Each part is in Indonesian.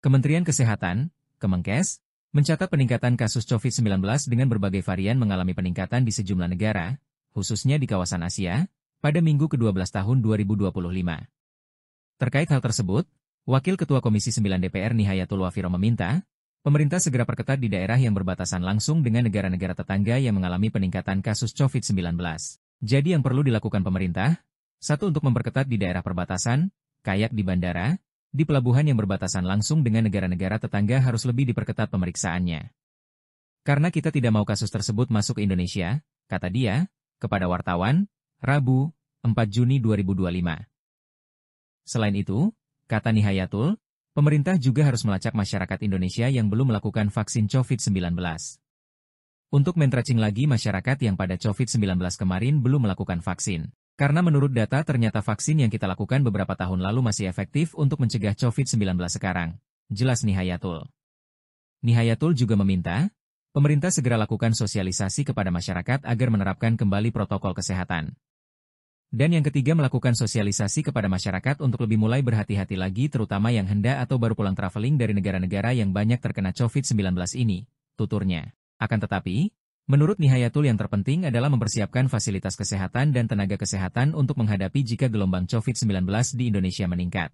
Kementerian Kesehatan, Kemenkes, mencatat peningkatan kasus COVID-19 dengan berbagai varian mengalami peningkatan di sejumlah negara, khususnya di kawasan Asia, pada minggu ke-12 tahun 2025. Terkait hal tersebut, Wakil Ketua Komisi 9 DPR Nihayatul Wafiro meminta, pemerintah segera perketat di daerah yang berbatasan langsung dengan negara-negara tetangga yang mengalami peningkatan kasus COVID-19. Jadi yang perlu dilakukan pemerintah, satu untuk memperketat di daerah perbatasan, kayak di bandara, di pelabuhan yang berbatasan langsung dengan negara-negara tetangga harus lebih diperketat pemeriksaannya. Karena kita tidak mau kasus tersebut masuk ke Indonesia, kata dia, kepada wartawan, Rabu, 4 Juni 2025. Selain itu, kata Nihayatul, pemerintah juga harus melacak masyarakat Indonesia yang belum melakukan vaksin COVID-19. Untuk men-tracing lagi masyarakat yang pada COVID-19 kemarin belum melakukan vaksin. Karena menurut data ternyata vaksin yang kita lakukan beberapa tahun lalu masih efektif untuk mencegah COVID-19 sekarang. Jelas Nihayatul. Nihayatul juga meminta, pemerintah segera lakukan sosialisasi kepada masyarakat agar menerapkan kembali protokol kesehatan. Dan yang ketiga melakukan sosialisasi kepada masyarakat untuk lebih mulai berhati-hati lagi terutama yang hendak atau baru pulang traveling dari negara-negara yang banyak terkena COVID-19 ini, tuturnya. Akan tetapi, menurut Nihayatul yang terpenting adalah mempersiapkan fasilitas kesehatan dan tenaga kesehatan untuk menghadapi jika gelombang COVID-19 di Indonesia meningkat.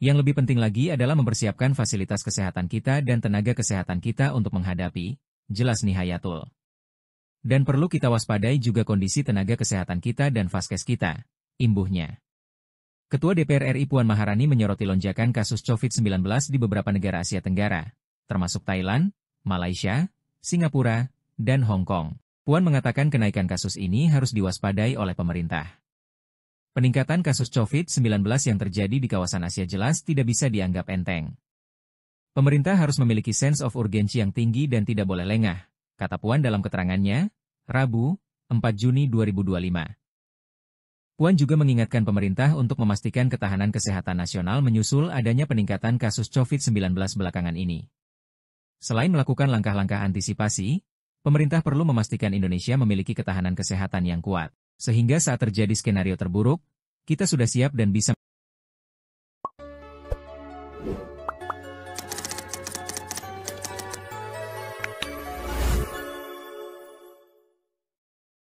Yang lebih penting lagi adalah mempersiapkan fasilitas kesehatan kita dan tenaga kesehatan kita untuk menghadapi, jelas Nihayatul. Dan perlu kita waspadai juga kondisi tenaga kesehatan kita dan vaskes kita, imbuhnya. Ketua DPR RI Puan Maharani menyoroti lonjakan kasus COVID-19 di beberapa negara Asia Tenggara, termasuk Thailand, Malaysia, Singapura, dan Hong Kong. Puan mengatakan kenaikan kasus ini harus diwaspadai oleh pemerintah. Peningkatan kasus COVID-19 yang terjadi di kawasan Asia jelas tidak bisa dianggap enteng. Pemerintah harus memiliki sense of urgency yang tinggi dan tidak boleh lengah, kata Puan dalam keterangannya, Rabu, 4 Juni 2025. Puan juga mengingatkan pemerintah untuk memastikan ketahanan kesehatan nasional menyusul adanya peningkatan kasus COVID-19 belakangan ini. Selain melakukan langkah-langkah antisipasi, pemerintah perlu memastikan Indonesia memiliki ketahanan kesehatan yang kuat, sehingga saat terjadi skenario terburuk, kita sudah siap dan bisa